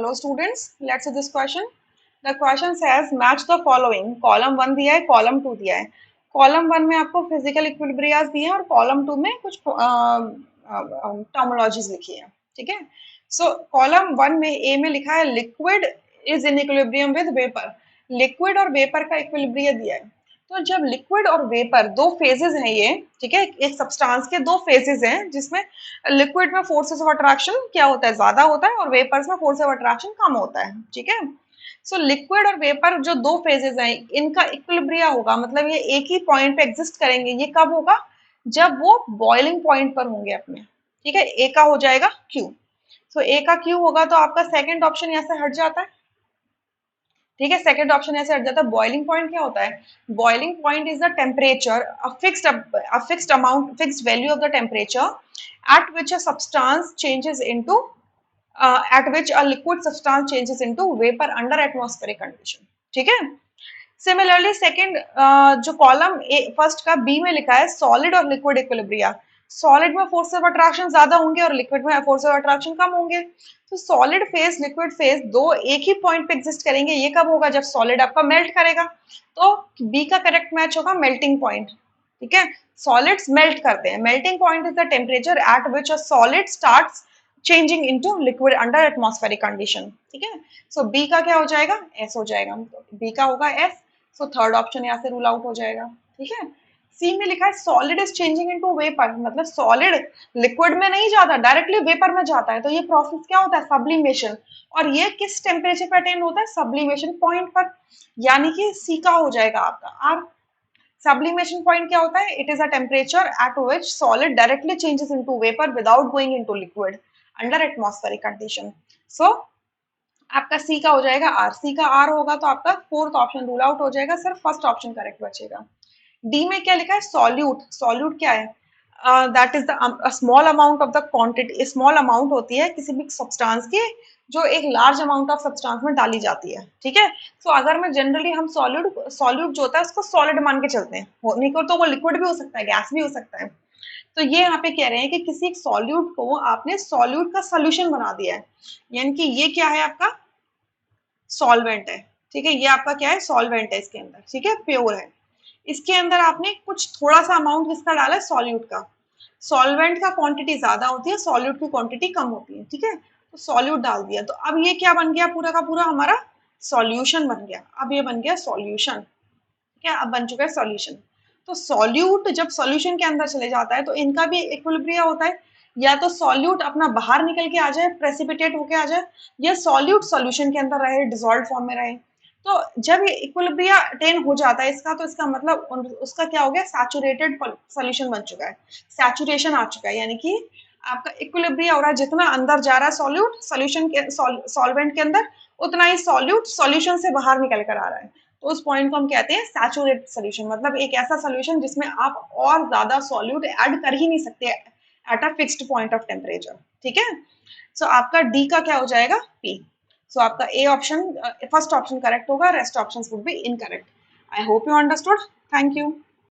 Hello students, let's see this question. The question says match the following. Column 1 दिया है, column 2 दिया है. Column 1 में आपको फिजिकल इक्विलिब्रियाज दिए हैं और कॉलम 2 में कुछ टर्मिनोलॉजीज लिखी है. ठीक है. सो कॉलम 1 में ए में लिखा है liquid is in equilibrium with vapour. Liquid और वेपर का इक्विलिब्रियम दिया है. तो जब लिक्विड और वेपर दो फेजेस हैं ये, ठीक है, एक सब्सटेंस के दो फेजेस हैं जिसमें लिक्विड में फोर्सेस ऑफ अट्रैक्शन क्या होता है, ज्यादा होता है, और वेपर्स में फोर्स ऑफ अट्रैक्शन कम होता है. ठीक है. सो लिक्विड और वेपर जो दो फेजेस हैं इनका इक्विलिब्रिया होगा, मतलब ये एक ही पॉइंट पे एग्जिस्ट करेंगे. ये कब होगा? जब वो बॉइलिंग पॉइंट पर होंगे अपने. ठीक है. ए का हो जाएगा क्यू. सो ए का क्यू होगा तो आपका सेकंड ऑप्शन यहाँ से हट जाता है. ठीक है. सेकंड ऑप्शन ऐसे हट जाता है. बॉइलिंग पॉइंट क्या होता है? Boiling point is the temperature, fixed amount, fixed value of the temperature at which a substance changes into at which a liquid substance changes into vapor under atmospheric condition. ठीक है. Similarly second जो column first का B में लिखा है solid और liquid equilibria. Solid में force of attraction ज्यादा होंगे और लिक्विड में फोर्स ऑफ अट्रैक्शन कम होंगे. तो सॉलिड फेज लिक्विड फेज दो एक ही पॉइंट पे एग्जिस्ट करेंगे. ये कब होगा? जब सॉलिड आपका मेल्ट करेगा. तो बी का करेक्ट मैच होगा मेल्टिंग पॉइंट. ठीक है. सॉलिड्स मेल्ट करते हैं. Melting point is the temperature at which a solid starts changing into liquid under atmospheric condition. ठीक है. सो बी का क्या हो जाएगा? एस हो जाएगा. बी का होगा एस. सो थर्ड ऑप्शन यहाँ से रूल आउट हो जाएगा. ठीक है. सी में लिखा है solid is changing into vapour, मतलब सॉलिड लिक्विड में नहीं जाता, डायरेक्टली वेपर में जाता है. तो ये प्रोसेस क्या होता है? सब्लिमेशन. और ये किस टेम्परेचर पर अटेन होता है? सब्लिमेशन पॉइंट पर. यानी कि सी का हो जाएगा आपका आर. Sublimation point क्या होता है? It is a temperature at which solid directly changes into vapor without going into liquid under atmospheric condition. So आपका C का हो जाएगा R. C का R होगा तो आपका फोर्थ ऑप्शन रूल आउट हो जाएगा. सिर्फ फर्स्ट ऑप्शन करेक्ट बचेगा. D में क्या लिखा है? सॉल्यूट. सॉल्यूट क्या है? That is the small amount of the quantity. Small amount होती है किसी भी सब्सटेंस की जो एक लार्ज अमाउंट ऑफ सब्सटेंस में डाली जाती है. ठीक है. सो अगर मैं जनरली हम सॉल्यूट जो होता है उसको सॉलिड मान के चलते हैं. होने को तो वो लिक्विड भी हो सकता है, गैस भी हो सकता है. तो ये यहाँ पे कह रहे हैं कि किसी एक सॉल्यूट को आपने सॉल्यूट का सोल्यूशन बना दिया है. यानी कि ये क्या है? आपका सॉल्वेंट है. ठीक है. ये आपका क्या है? सॉल्वेंट है इसके अंदर. ठीक है. प्योर है. इसके अंदर आपने कुछ थोड़ा सा अमाउंट किसका डाला है? सॉल्यूट का. सॉल्वेंट का क्वांटिटी ज्यादा होती है, सॉल्यूट की क्वांटिटी कम होती है. ठीक है. तो सॉल्यूट डाल दिया तो अब ये क्या बन गया? पूरा का पूरा हमारा सॉल्यूशन बन गया. अब ये बन गया सॉल्यूशन. ठीक है. अब बन चुका है सॉल्यूशन. तो सॉल्यूट जब सॉल्यूशन के अंदर चले जाता है तो इनका भी इक्विलिब्रिया होता है. या तो सॉल्यूट अपना बाहर निकल के आ जाए, प्रेसिपिटेट होके आ जाए, या सॉल्यूट सॉल्यूशन के अंदर रहे, डिसॉल्व फॉर्म में रहे. तो जब ये इक्विलिब्रिया अटेन हो जाता है इसका, तो इसका मतलब उसका क्या हो गया? सैचुरेटेड सॉल्यूशन बन चुका है. सैचुरेशन आ चुका है. यानी कि आपका इक्विलिब्रिया हो रहा है. जितना अंदर जा रहा है सॉल्यूट सॉल्यूशन के सॉल्वेंट के अंदर, उतना ही सॉल्यूट सॉल्यूशन से बाहर निकल कर आ रहा है. तो उस पॉइंट को हम कहते हैं सैचुरेटेड सॉल्यूशन. मतलब एक ऐसा सॉल्यूशन जिसमें आप और ज्यादा सॉल्यूट ऐड कर ही नहीं सकते at a fixed point of temperature. ठीक है. सो आपका डी का क्या हो जाएगा? पी. सो आपका A option, first option correct होगा, rest options would be incorrect. I hope you understood. Thank you.